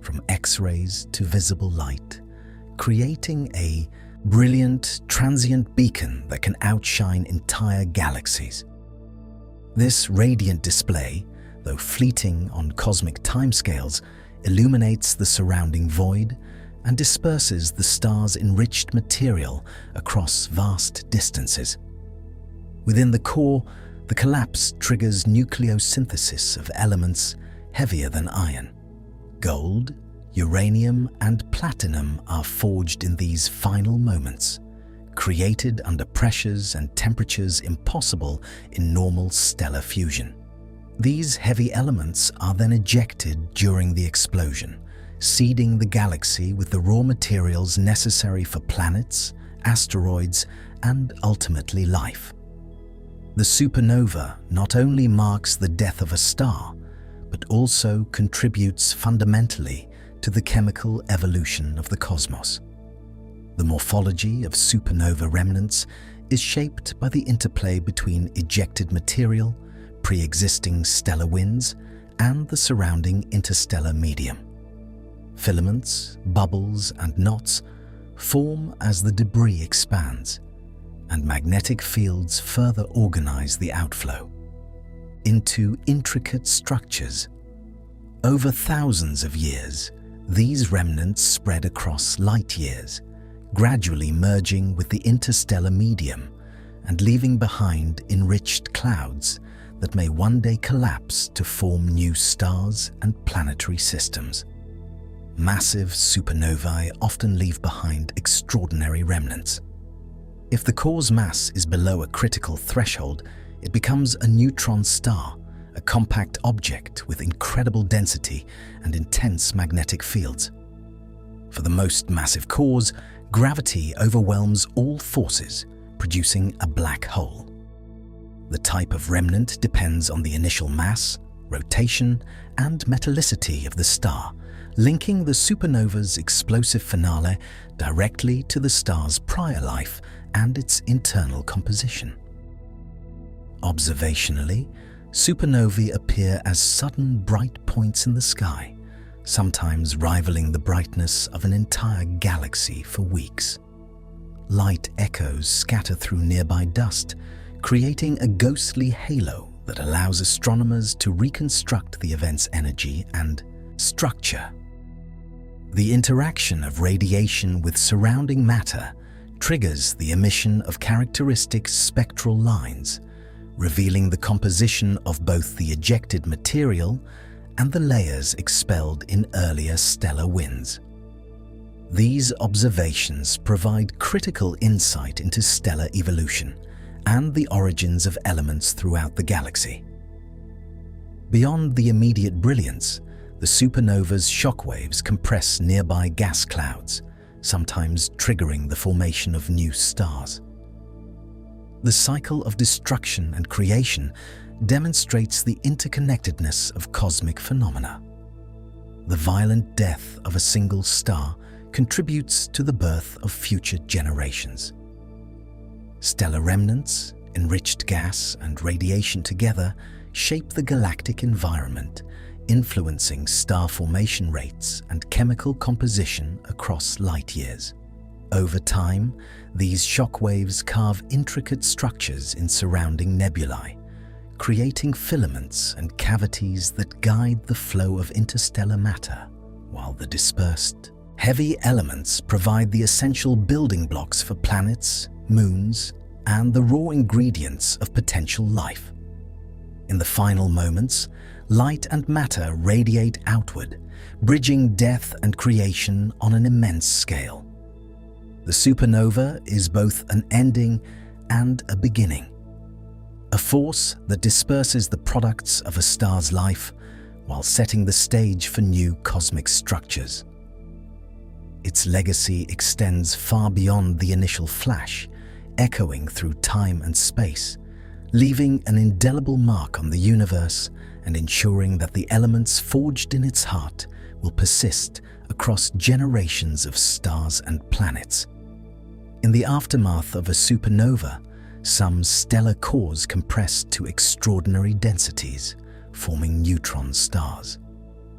Speaker 1: from X-rays to visible light, creating a brilliant, transient beacon that can outshine entire galaxies. This radiant display, though fleeting on cosmic timescales, illuminates the surrounding void and disperses the star's enriched material across vast distances. Within the core, the collapse triggers nucleosynthesis of elements heavier than iron. Gold, uranium, and platinum are forged in these final moments, created under pressures and temperatures impossible in normal stellar fusion. These heavy elements are then ejected during the explosion, seeding the galaxy with the raw materials necessary for planets, asteroids, and ultimately life. The supernova not only marks the death of a star, but also contributes fundamentally to the chemical evolution of the cosmos. The morphology of supernova remnants is shaped by the interplay between ejected material, pre-existing stellar winds, and the surrounding interstellar medium. Filaments, bubbles, and knots form as the debris expands, and magnetic fields further organize the outflow into intricate structures. Over thousands of years, these remnants spread across light years, gradually merging with the interstellar medium and leaving behind enriched clouds that may one day collapse to form new stars and planetary systems. Massive supernovae often leave behind extraordinary remnants. If the core's mass is below a critical threshold, it becomes a neutron star, a compact object with incredible density and intense magnetic fields. For the most massive cores, gravity overwhelms all forces, producing a black hole. The type of remnant depends on the initial mass, rotation, and metallicity of the star, linking the supernova's explosive finale directly to the star's prior life and its internal composition. Observationally, supernovae appear as sudden bright points in the sky, sometimes rivaling the brightness of an entire galaxy for weeks. Light echoes scatter through nearby dust, creating a ghostly halo that allows astronomers to reconstruct the event's energy and structure. The interaction of radiation with surrounding matter triggers the emission of characteristic spectral lines, revealing the composition of both the ejected material and the layers expelled in earlier stellar winds. These observations provide critical insight into stellar evolution and the origins of elements throughout the galaxy. Beyond the immediate brilliance, the supernova's shockwaves compress nearby gas clouds, sometimes triggering the formation of new stars. The cycle of destruction and creation demonstrates the interconnectedness of cosmic phenomena. The violent death of a single star contributes to the birth of future generations. Stellar remnants, enriched gas, and radiation together shape the galactic environment, influencing star formation rates and chemical composition across light years. Over time, these shockwaves carve intricate structures in surrounding nebulae, creating filaments and cavities that guide the flow of interstellar matter, while the dispersed, heavy elements provide the essential building blocks for planets, moons, and the raw ingredients of potential life. In the final moments, light and matter radiate outward, bridging death and creation on an immense scale. The supernova is both an ending and a beginning, a force that disperses the products of a star's life while setting the stage for new cosmic structures. Its legacy extends far beyond the initial flash, echoing through time and space, leaving an indelible mark on the universe and ensuring that the elements forged in its heart will persist across generations of stars and planets. In the aftermath of a supernova, some stellar cores compress to extraordinary densities, forming neutron stars.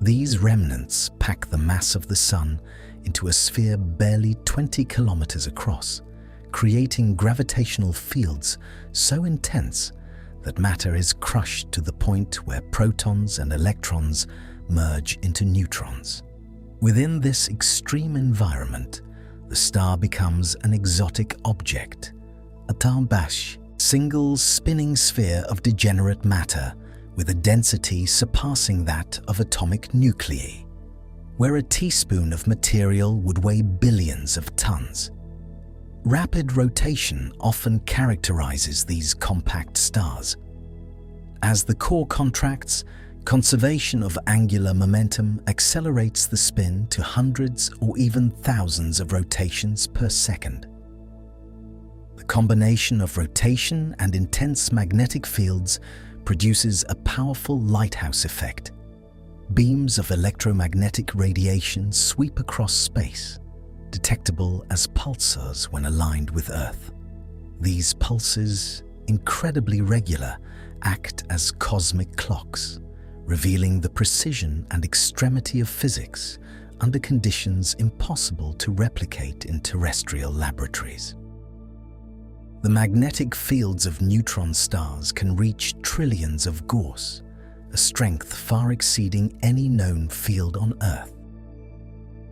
Speaker 1: These remnants pack the mass of the Sun into a sphere barely 20 kilometers across, creating gravitational fields so intense that matter is crushed to the point where protons and electrons merge into neutrons. Within this extreme environment, the star becomes an exotic object, a tarbash, single spinning sphere of degenerate matter with a density surpassing that of atomic nuclei, where a teaspoon of material would weigh billions of tons. Rapid rotation often characterizes these compact stars. As the core contracts, conservation of angular momentum accelerates the spin to hundreds or even thousands of rotations per second. The combination of rotation and intense magnetic fields produces a powerful lighthouse effect. Beams of electromagnetic radiation sweep across space, detectable as pulsars when aligned with Earth. These pulses, incredibly regular, act as cosmic clocks, revealing the precision and extremity of physics under conditions impossible to replicate in terrestrial laboratories. The magnetic fields of neutron stars can reach trillions of Gauss, a strength far exceeding any known field on Earth.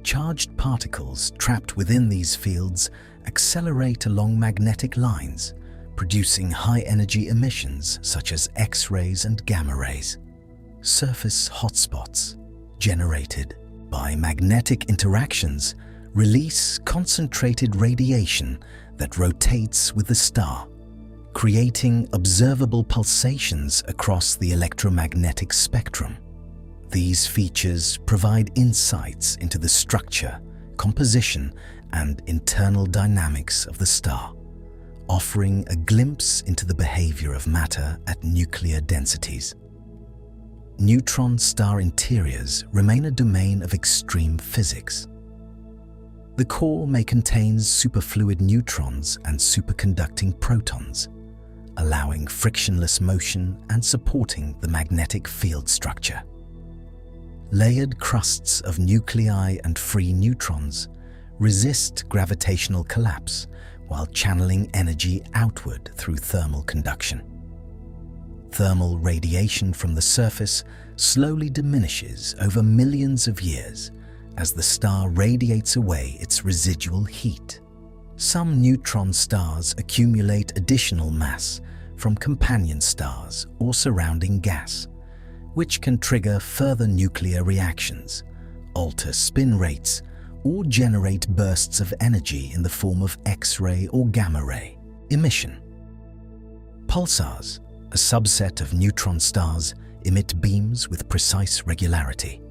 Speaker 1: Charged particles trapped within these fields accelerate along magnetic lines, producing high-energy emissions such as X-rays and gamma rays. Surface hotspots, generated by magnetic interactions, release concentrated radiation that rotates with the star, creating observable pulsations across the electromagnetic spectrum. These features provide insights into the structure, composition, and internal dynamics of the star, offering a glimpse into the behavior of matter at nuclear densities. Neutron star interiors remain a domain of extreme physics. The core may contain superfluid neutrons and superconducting protons, allowing frictionless motion and supporting the magnetic field structure. Layered crusts of nuclei and free neutrons resist gravitational collapse while channeling energy outward through thermal conduction. Thermal radiation from the surface slowly diminishes over millions of years as the star radiates away its residual heat. Some neutron stars accumulate additional mass from companion stars or surrounding gas, which can trigger further nuclear reactions, alter spin rates, or generate bursts of energy in the form of X-ray or gamma ray emission. Pulsars, a subset of neutron stars, emit beams with precise regularity.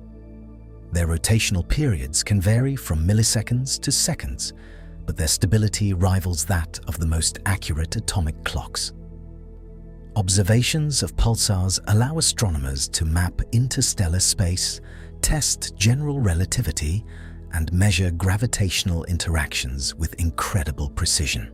Speaker 1: Their rotational periods can vary from milliseconds to seconds, but their stability rivals that of the most accurate atomic clocks. Observations of pulsars allow astronomers to map interstellar space, test general relativity, and measure gravitational interactions with incredible precision.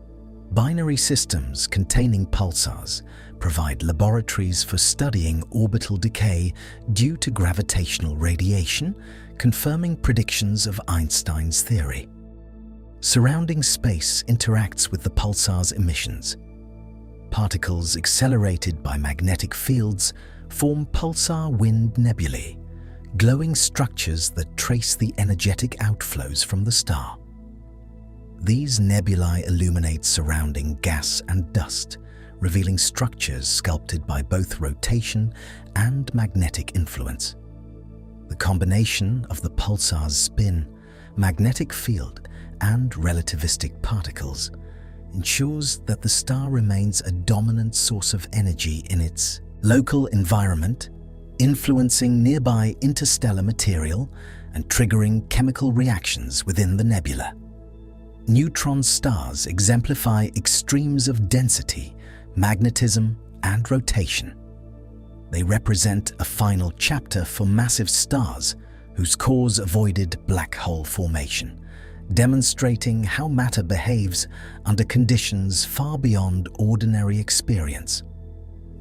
Speaker 1: Binary systems containing pulsars provide laboratories for studying orbital decay due to gravitational radiation, confirming predictions of Einstein's theory. Surrounding space interacts with the pulsar's emissions. Particles accelerated by magnetic fields form pulsar wind nebulae, glowing structures that trace the energetic outflows from the star. These nebulae illuminate surrounding gas and dust, revealing structures sculpted by both rotation and magnetic influence. The combination of the pulsar's spin, magnetic field, and relativistic particles ensures that the star remains a dominant source of energy in its local environment, influencing nearby interstellar material and triggering chemical reactions within the nebula. Neutron stars exemplify extremes of density, magnetism, and rotation. They represent a final chapter for massive stars whose cores avoided black hole formation, demonstrating how matter behaves under conditions far beyond ordinary experience.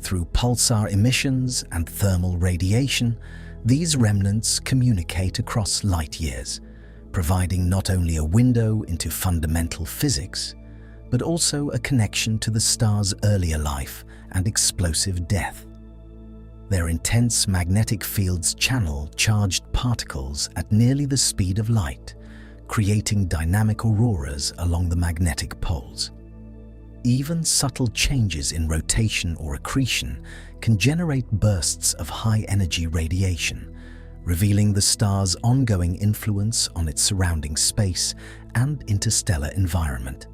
Speaker 1: Through pulsar emissions and thermal radiation, These remnants communicate across light years, providing not only a window into fundamental physics, but also a connection to the star's earlier life and explosive death. Their intense magnetic fields channel charged particles at nearly the speed of light, creating dynamic auroras along the magnetic poles. Even subtle changes in rotation or accretion can generate bursts of high-energy radiation, revealing the star's ongoing influence on its surrounding space and interstellar environment.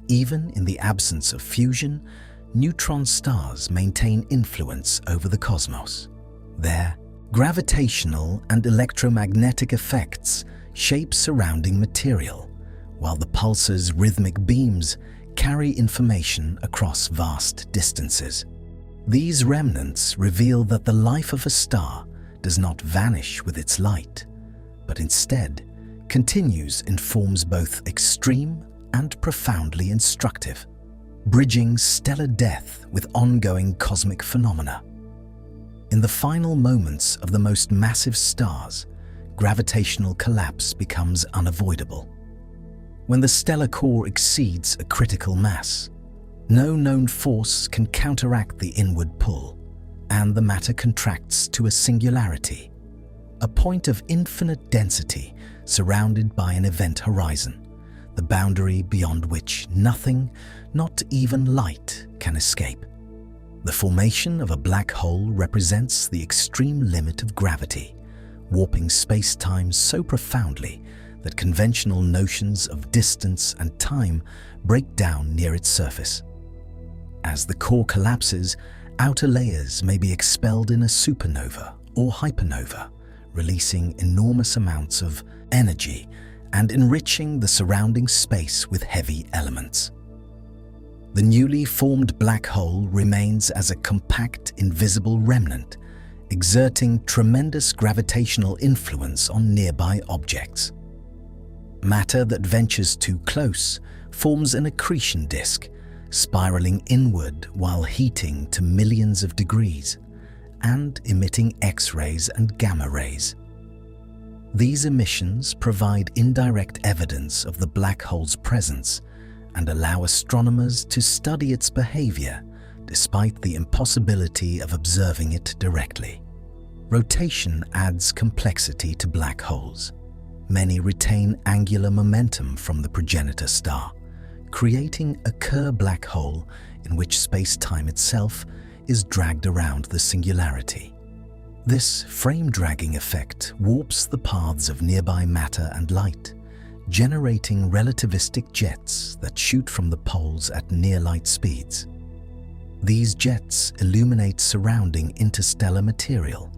Speaker 1: Even in the absence of fusion, neutron stars maintain influence over the cosmos. Their gravitational and electromagnetic effects shape surrounding material, while the pulsar's rhythmic beams carry information across vast distances. These remnants reveal that the life of a star does not vanish with its light, but instead continues in forms both extreme and profoundly instructive, bridging stellar death with ongoing cosmic phenomena. In the final moments of the most massive stars, gravitational collapse becomes unavoidable. When the stellar core exceeds a critical mass, no known force can counteract the inward pull, and the matter contracts to a singularity, a point of infinite density surrounded by an event horizon, the boundary beyond which nothing, not even light, can escape. The formation of a black hole represents the extreme limit of gravity, warping space-time so profoundly that conventional notions of distance and time break down near its surface. As the core collapses, outer layers may be expelled in a supernova or hypernova, releasing enormous amounts of energy and enriching the surrounding space with heavy elements. The newly formed black hole remains as a compact, invisible remnant, exerting tremendous gravitational influence on nearby objects. Matter that ventures too close forms an accretion disk, spiraling inward while heating to millions of degrees and emitting X-rays and gamma rays. These emissions provide indirect evidence of the black hole's presence and allow astronomers to study its behavior despite the impossibility of observing it directly. Rotation adds complexity to black holes. Many retain angular momentum from the progenitor star, creating a Kerr black hole in which space-time itself is dragged around the singularity. This frame-dragging effect warps the paths of nearby matter and light, generating relativistic jets that shoot from the poles at near-light speeds. These jets illuminate surrounding interstellar material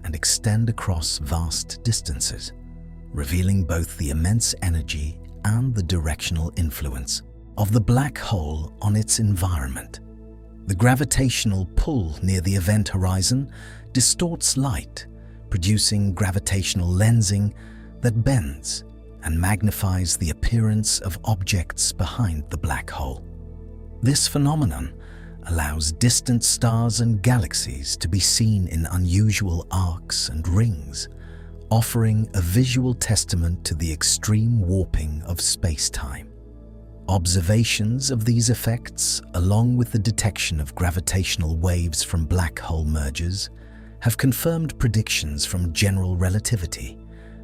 Speaker 1: and extend across vast distances, revealing both the immense energy and the directional influence of the black hole on its environment. The gravitational pull near the event horizon distorts light, producing gravitational lensing that bends and magnifies the appearance of objects behind the black hole. This phenomenon allows distant stars and galaxies to be seen in unusual arcs and rings, offering a visual testament to the extreme warping of space-time. Observations of these effects, along with the detection of gravitational waves from black hole mergers, have confirmed predictions from general relativity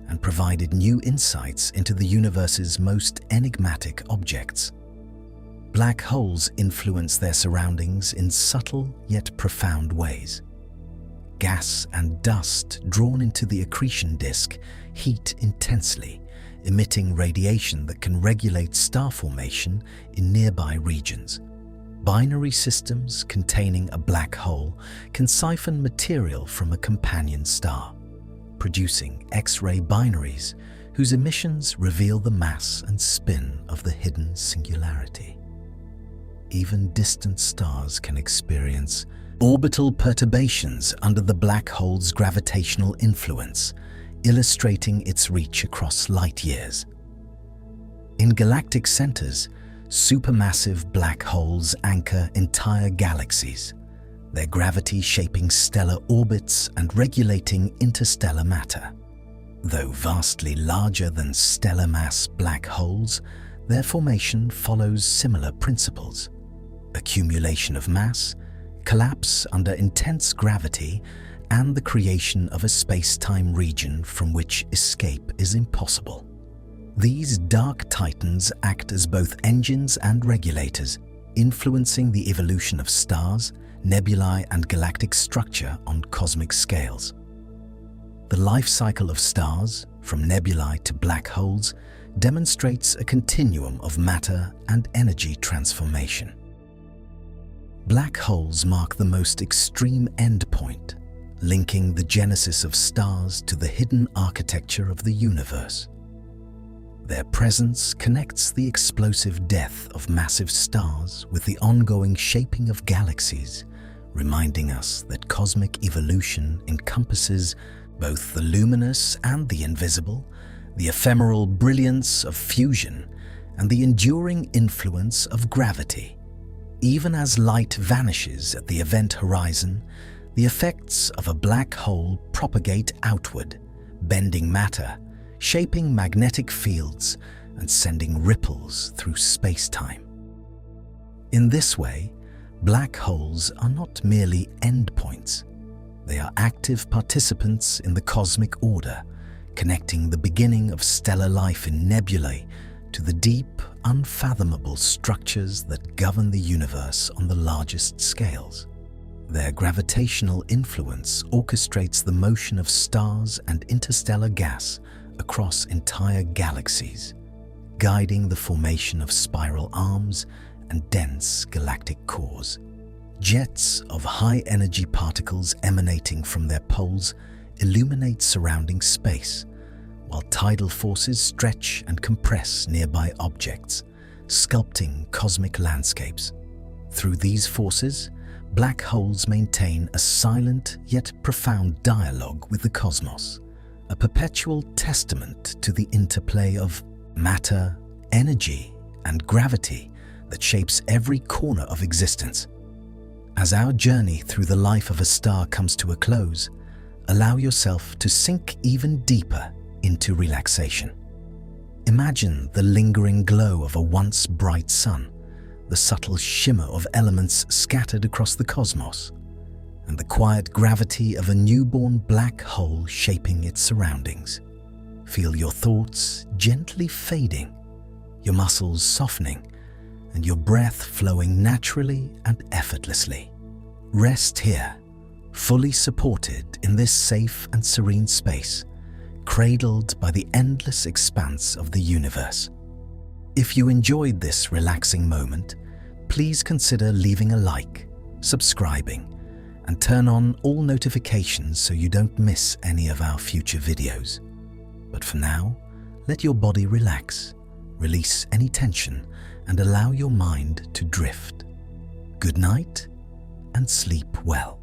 Speaker 1: and provided new insights into the universe's most enigmatic objects. Black holes influence their surroundings in subtle yet profound ways. Gas and dust drawn into the accretion disk heat intensely, emitting radiation that can regulate star formation in nearby regions. Binary systems containing a black hole can siphon material from a companion star, producing X-ray binaries whose emissions reveal the mass and spin of the hidden singularity. Even distant stars can experience orbital perturbations under the black hole's gravitational influence, illustrating its reach across light years. In galactic centers, supermassive black holes anchor entire galaxies, their gravity shaping stellar orbits and regulating interstellar matter. Though vastly larger than stellar mass black holes, their formation follows similar principles: accumulation of mass, collapse under intense gravity, and the creation of a space-time region from which escape is impossible. These dark titans act as both engines and regulators, influencing the evolution of stars, nebulae, and galactic structure on cosmic scales. The life cycle of stars, from nebulae to black holes, demonstrates a continuum of matter and energy transformation. Black holes mark the most extreme endpoint, linking the genesis of stars to the hidden architecture of the universe. Their presence connects the explosive death of massive stars with the ongoing shaping of galaxies, reminding us that cosmic evolution encompasses both the luminous and the invisible, the ephemeral brilliance of fusion, and the enduring influence of gravity. Even as light vanishes at the event horizon, the effects of a black hole propagate outward, bending matter, shaping magnetic fields, and sending ripples through space-time. In this way, black holes are not merely endpoints. They are active participants in the cosmic order, connecting the beginning of stellar life in nebulae to the deep, unfathomable structures that govern the universe on the largest scales. Their gravitational influence orchestrates the motion of stars and interstellar gas across entire galaxies, guiding the formation of spiral arms and dense galactic cores. Jets of high-energy particles emanating from their poles illuminate surrounding space, while tidal forces stretch and compress nearby objects, sculpting cosmic landscapes. Through these forces, black holes maintain a silent yet profound dialogue with the cosmos, a perpetual testament to the interplay of matter, energy, and gravity that shapes every corner of existence. As our journey through the life of a star comes to a close, allow yourself to sink even deeper into relaxation. Imagine the lingering glow of a once bright sun, the subtle shimmer of elements scattered across the cosmos, and the quiet gravity of a newborn black hole shaping its surroundings. Feel your thoughts gently fading, your muscles softening, and your breath flowing naturally and effortlessly. Rest here, fully supported in this safe and serene space, cradled by the endless expanse of the universe. If you enjoyed this relaxing moment, please consider leaving a like, subscribing, and turn on all notifications so you don't miss any of our future videos. But for now, let your body relax, release any tension, and allow your mind to drift. Good night, and sleep well.